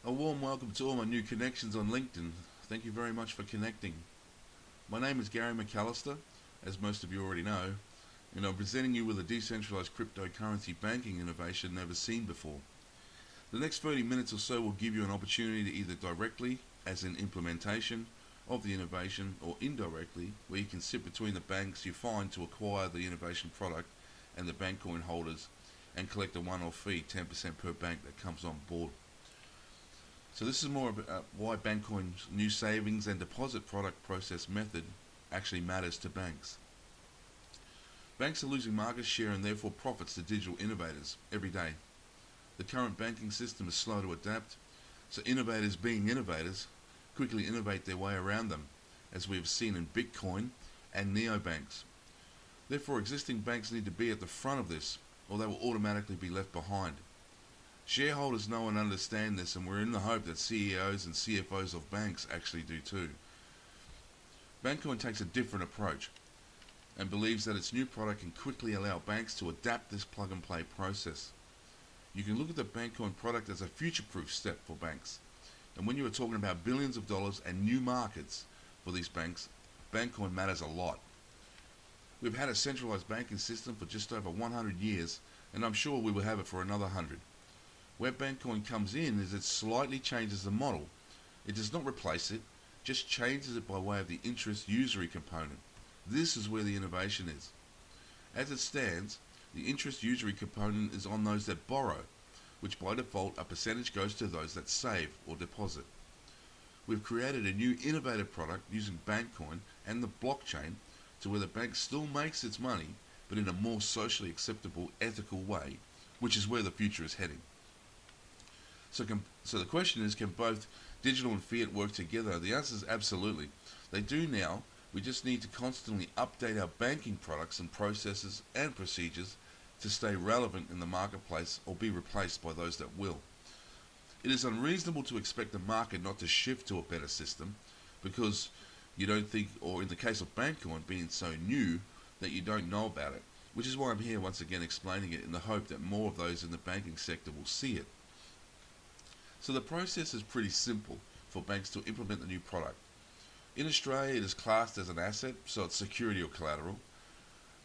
A warm welcome to all my new connections on LinkedIn. Thank you very much for connecting. My name is Gary McAllister, as most of you already know, and I'm presenting you with a decentralized cryptocurrency banking innovation never seen before. The next 30 minutes or so will give you an opportunity to either directly, as in implementation of the innovation, or indirectly, where you can sit between the banks you find to acquire the innovation product and the Bankcoin holders and collect a one-off fee, 10% per bank that comes on board. So this is more about why Bankcoin's new savings and deposit product process method actually matters to banks. Banks are losing market share and therefore profits to digital innovators every day. The current banking system is slow to adapt, so innovators being innovators quickly innovate their way around them, as we have seen in Bitcoin and neobanks. Therefore, existing banks need to be at the front of this, or they will automatically be left behind. Shareholders know and understand this, and we're in the hope that CEOs and CFOs of banks actually do too. Bankcoin takes a different approach and believes that its new product can quickly allow banks to adapt this plug-and-play process. You can look at the Bankcoin product as a future-proof step for banks. And when you are talking about billions of dollars and new markets for these banks, Bankcoin matters a lot. We've had a centralized banking system for just over 100 years, and I'm sure we will have it for another 100. Where Bankcoin comes in is it slightly changes the model. It does not replace it, just changes it by way of the interest usury component. This is where the innovation is. As it stands, the interest usury component is on those that borrow, which by default a percentage goes to those that save or deposit. We've created a new innovative product using Bankcoin and the blockchain to where the bank still makes its money, but in a more socially acceptable, ethical way, which is where the future is heading. So the question is, can both digital and fiat work together? The answer is absolutely. They do now. We just need to constantly update our banking products and processes and procedures to stay relevant in the marketplace or be replaced by those that will. It is unreasonable to expect the market not to shift to a better system because you don't think, or in the case of Bankcoin being so new, that you don't know about it, which is why I'm here once again explaining it in the hope that more of those in the banking sector will see it. So the process is pretty simple for banks to implement the new product. In Australia, it is classed as an asset, so it's security or collateral.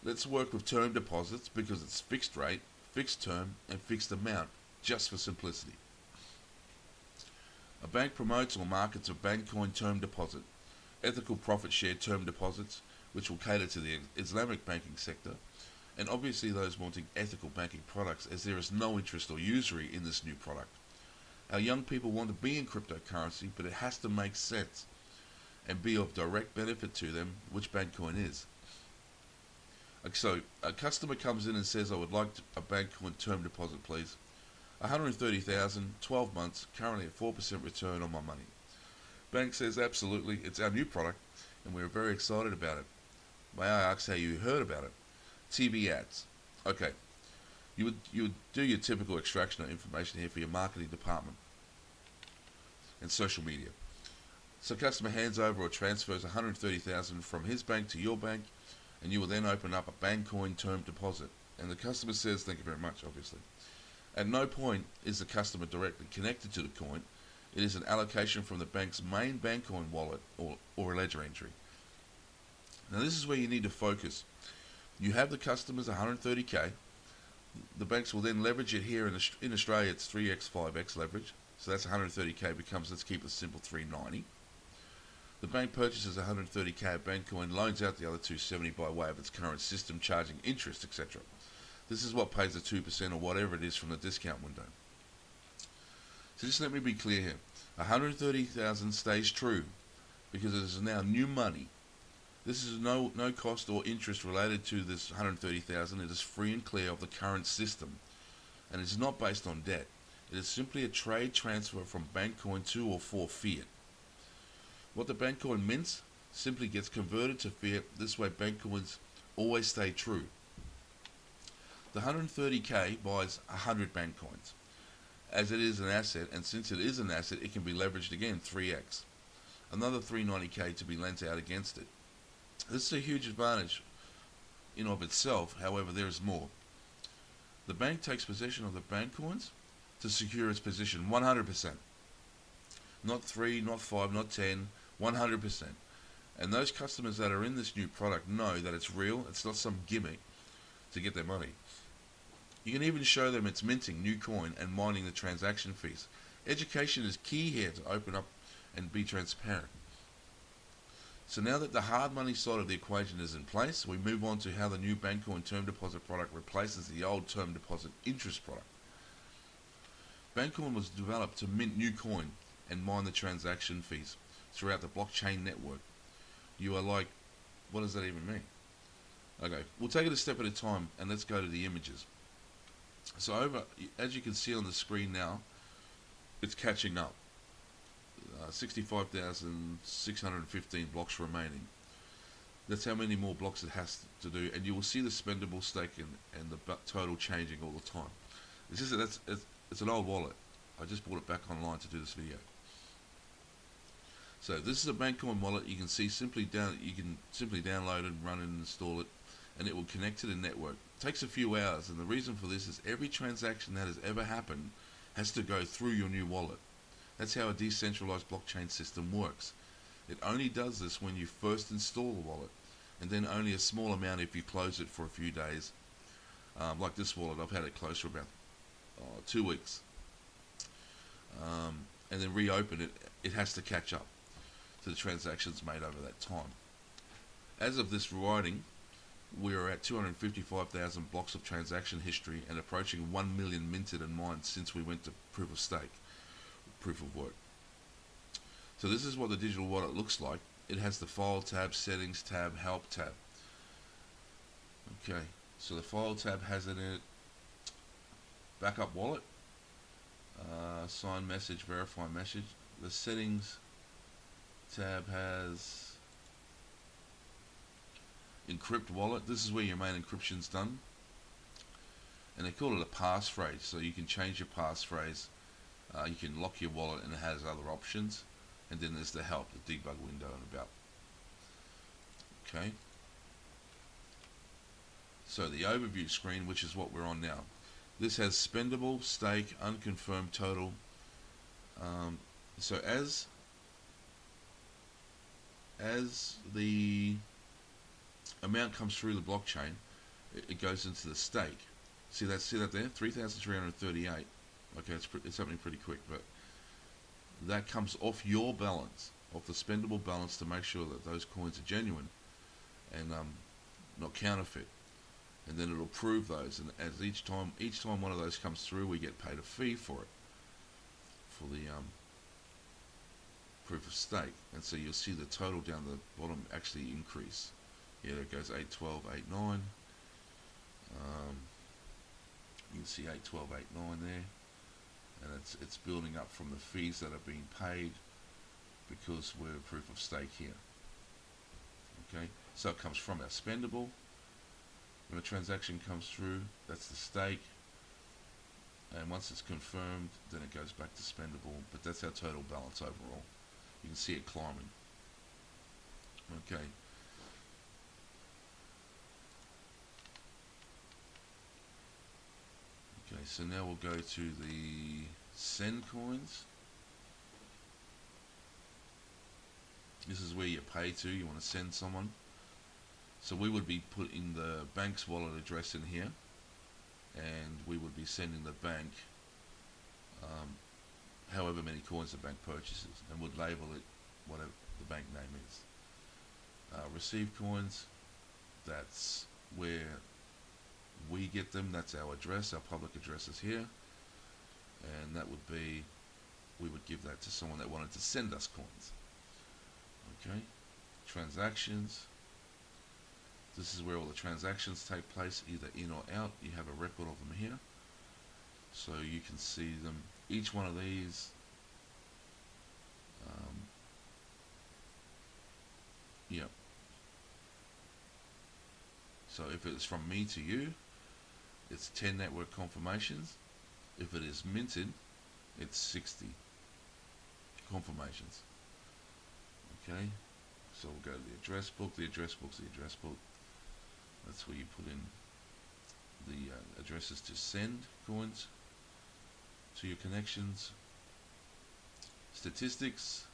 Let's work with term deposits because it's fixed rate, fixed term, and fixed amount, just for simplicity. A bank promotes or markets a Bankcoin term deposit, ethical profit share term deposits, which will cater to the Islamic banking sector, and obviously those wanting ethical banking products, as there is no interest or usury in this new product. Our young people want to be in cryptocurrency, but it has to make sense and be of direct benefit to them, which Bankcoin is. So a customer comes in and says, I would like a Bankcoin term deposit, please. 130,000, 12 months, currently at 4% return on my money. Bank says, absolutely, it's our new product, and we're very excited about it. May I ask how you heard about it? TV ads. Okay. You would do your typical extraction of information here for your marketing department and social media. So customer hands over or transfers 130,000 from his bank to your bank, and you will then open up a Bankcoin term deposit. And the customer says, thank you very much, obviously. At no point is the customer directly connected to the coin. It is an allocation from the bank's main Bankcoin wallet or a ledger entry. Now this is where you need to focus. You have the customer's 130k. The banks will then leverage it here in Australia. It's 3x, 5x leverage. So that's 130k becomes, let's keep it simple, 390. The bank purchases 130k of Bankcoin, loans out the other 270 by way of its current system, charging interest, etc. This is what pays the 2% or whatever it is from the discount window. So just let me be clear here. 130,000 stays true because it is now new money. This is no cost or interest related to this 130,000. It is free and clear of the current system, and it is not based on debt. It is simply a trade transfer from Bankcoin to or for fiat. What the Bankcoin mints simply gets converted to fiat. This way Bankcoins always stay true. The 130k buys 100 Bankcoins, as it is an asset, and since it is an asset, it can be leveraged again 3x. Another 390k to be lent out against it. This is a huge advantage in of itself. However, there is more. The bank takes possession of the Bankcoins to secure its position 100%. Not 3, not 5, not 10, 100%. And those customers that are in this new product know that it's real, it's not some gimmick to get their money. You can even show them it's minting new coin and mining the transaction fees. Education is key here to open up and be transparent. So now that the hard money side of the equation is in place, we move on to how the new Bankcoin term deposit product replaces the old term deposit interest product. Bankcoin was developed to mint new coin and mine the transaction fees throughout the blockchain network. You are like, what does that even mean? Okay, we'll take it a step at a time and let's go to the images. So as you can see on the screen now, it's catching up. 65,615 blocks remaining. That's how many more blocks it has to do, and you will see the spendable stake and the total changing all the time. It's an old wallet. I just bought it back online to do this video. So this is a Bankcoin wallet. You can simply download it, run it, and install it, and it will connect to the network. It takes a few hours, and the reason for this is every transaction that has ever happened has to go through your new wallet. That's how a decentralized blockchain system works. It only does this when you first install the wallet, and then only a small amount if you close it for a few days. Like this wallet, I've had it closed for about 2 weeks. And then reopen it, it has to catch up to the transactions made over that time. As of this writing, we are at 255,000 blocks of transaction history and approaching 1 million minted and mined since we went to proof of stake. Proof of work. So this is what the digital wallet looks like. It has the file tab, settings tab, help tab. Okay, so the file tab has it in it. Backup wallet, sign message, verify message. The settings tab has encrypt wallet. This is where your main encryption's done, and they call it a passphrase, so you can change your passphrase. You can lock your wallet, and it has other options. And then there's the help, the debug window, and about. Okay. So the overview screen, which is what we're on now. This has spendable, stake, unconfirmed total. So as the amount comes through the blockchain, it goes into the stake. See that there? 3,338. Okay, it's happening pretty quick, but that comes off your balance, off the spendable balance, to make sure that those coins are genuine and not counterfeit. And then it'll prove those, and as each time one of those comes through, we get paid a fee for it, for the proof of stake. And so you'll see the total down the bottom actually increase. Yeah, it goes 812, 89. You can see 812, 89 there. And it's building up from the fees that are being paid because we're proof of stake here. Okay, so it comes from our spendable. When a transaction comes through, that's the stake, and once it's confirmed, then it goes back to spendable. But that's our total balance overall. You can see it climbing. Okay. Okay, so now we'll go to the send coins. This is where you pay to. You want to send someone. So we would be putting the bank's wallet address in here, and we would be sending the bank however many coins the bank purchases, and would label it whatever the bank name is. Receive coins, that's where we get them. That's our address. Our public address is here, and that would be, we would give that to someone that wanted to send us coins. Okay, transactions. This is where all the transactions take place, either in or out. You have a record of them here, so you can see them. Each one of these yeah. So if it's from me to you, it's 10 network confirmations. If it is minted, it's 60 confirmations. Okay, so we'll go to the address book. The address book's the address book. That's where you put in the addresses to send coins to your connections. statistics.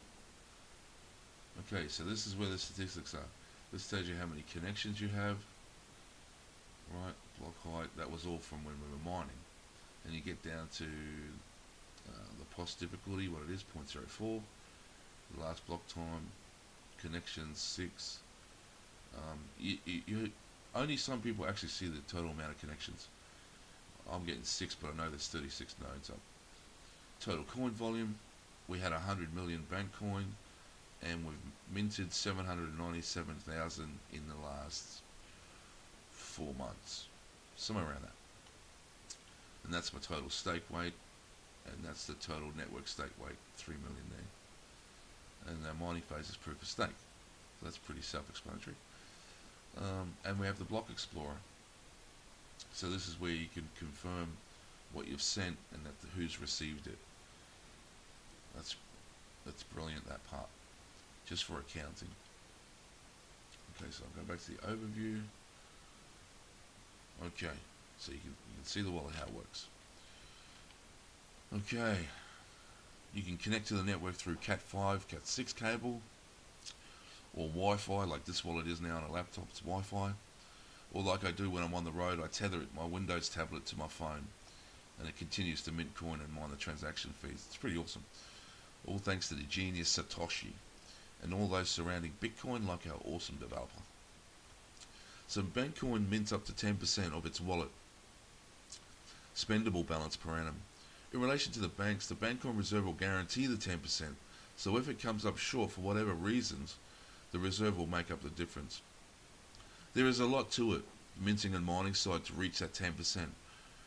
Okay, so this is where the statistics are. This tells you how many connections you have. Right, block height, that was all from when we were mining. And you get down to the POS difficulty, what it is, 0.04. The last block time, connections 6. Only some people actually see the total amount of connections. I'm getting 6, but I know there's 36 nodes up. Total coin volume, we had 100 million Bankcoin, and we've minted 797,000 in the last 4 months, somewhere around that. And that's my total stake weight, and that's the total network stake weight, 3 million there. And our mining phase is proof of stake, so that's pretty self-explanatory. And we have the block explorer. So this is where you can confirm what you've sent and that who's received it. That's brilliant, that part, just for accounting. Okay, so I'll go back to the overview. Okay, so you can see the wallet, how it works. Okay, you can connect to the network through Cat5, Cat6 cable, or Wi-Fi, like this wallet is now on a laptop, it's Wi-Fi. Or like I do when I'm on the road, I tether my Windows tablet to my phone, and it continues to mint coin and mine the transaction fees. It's pretty awesome. All thanks to the genius Satoshi, and all those surrounding Bitcoin like our awesome developer. So Bankcoin mints up to 10% of its wallet spendable balance per annum. In relation to the banks, the Bankcoin reserve will guarantee the 10%, so if it comes up short for whatever reasons, the reserve will make up the difference. There is a lot to it, minting and mining side, to reach that 10%.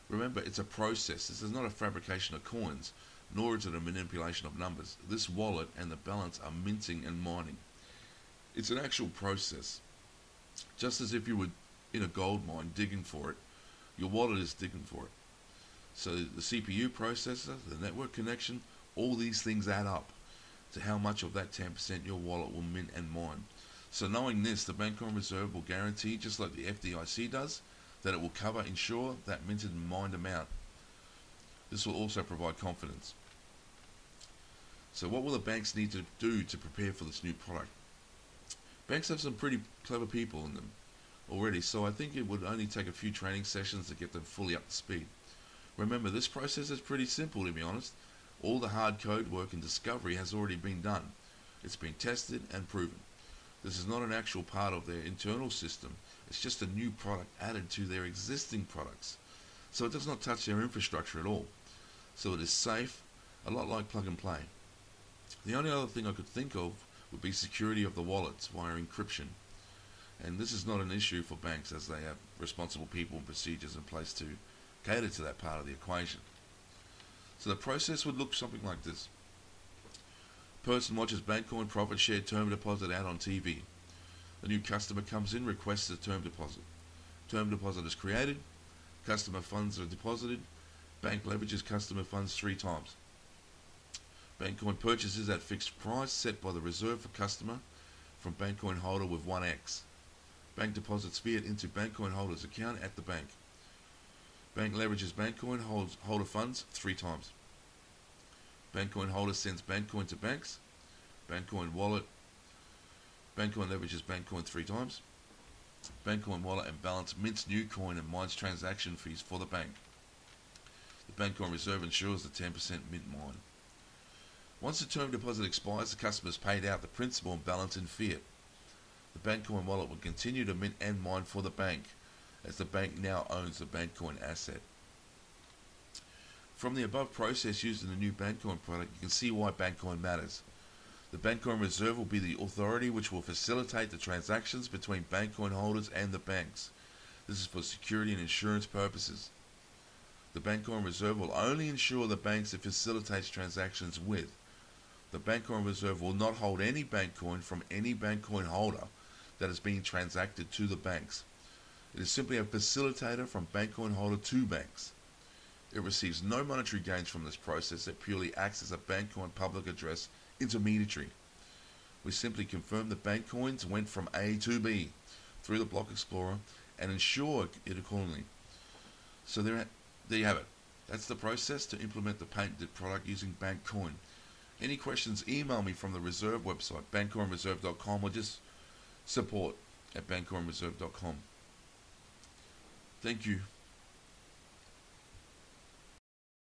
Remember, it's a process. This is not a fabrication of coins, nor is it a manipulation of numbers. This wallet and the balance are minting and mining. It's an actual process. Just as if you were in a gold mine digging for it, your wallet is digging for it. So the CPU processor, the network connection, all these things add up to how much of that 10% your wallet will mint and mine. So knowing this, the Bankcoin reserve will guarantee, just like the FDIC does, that it will ensure that minted and mined amount. This will also provide confidence. So what will the banks need to do to prepare for this new product? Banks have some pretty clever people in them already, so I think it would only take a few training sessions to get them fully up to speed. Remember, this process is pretty simple, to be honest. All the hard code work and discovery has already been done. It's been tested and proven. This is not an actual part of their internal system. It's just a new product added to their existing products. So it does not touch their infrastructure at all. So it is safe, a lot like plug and play. The only other thing I could think of would be security of the wallets via encryption. And this is not an issue for banks, as they have responsible people and procedures in place to cater to that part of the equation. So the process would look something like this. Person watches Bankcoin profit share term deposit out on TV. A new customer comes in, requests a term deposit. Term deposit is created, customer funds are deposited, bank leverages customer funds 3 times. Bankcoin purchases at fixed price set by the reserve for customer from Bankcoin holder with 1x. Bank deposits fiat into Bankcoin holder's account at the bank. Bank leverages Bankcoin holder funds 3 times. Bankcoin holder sends Bankcoin to banks. Bankcoin wallet. Bankcoin leverages Bankcoin 3 times. Bankcoin wallet and balance mints new coin and mines transaction fees for the bank. The Bankcoin reserve ensures the 10% mint mine. Once the term deposit expires, the customer is paid out the principal and balance in fiat. The Bankcoin wallet will continue to mint and mine for the bank, as the bank now owns the Bankcoin asset. From the above process used in the new Bankcoin product, you can see why Bankcoin matters. The Bankcoin reserve will be the authority which will facilitate the transactions between Bankcoin holders and the banks. This is for security and insurance purposes. The Bankcoin reserve will only ensure the banks it facilitates transactions with. The Bankcoin reserve will not hold any Bankcoin from any Bankcoin holder that is being transacted to the banks. It is simply a facilitator from Bankcoin holder to banks. It receives no monetary gains from this process. It purely acts as a Bankcoin public address intermediary. We simply confirm the Bankcoins went from A to B through the block explorer and ensure it accordingly. So there you have it. That's the process to implement the patented product using Bankcoin. Any questions, email me from the Reserve website, bankcoinreserve.com, or just support@bankcoinreserve.com. Thank you.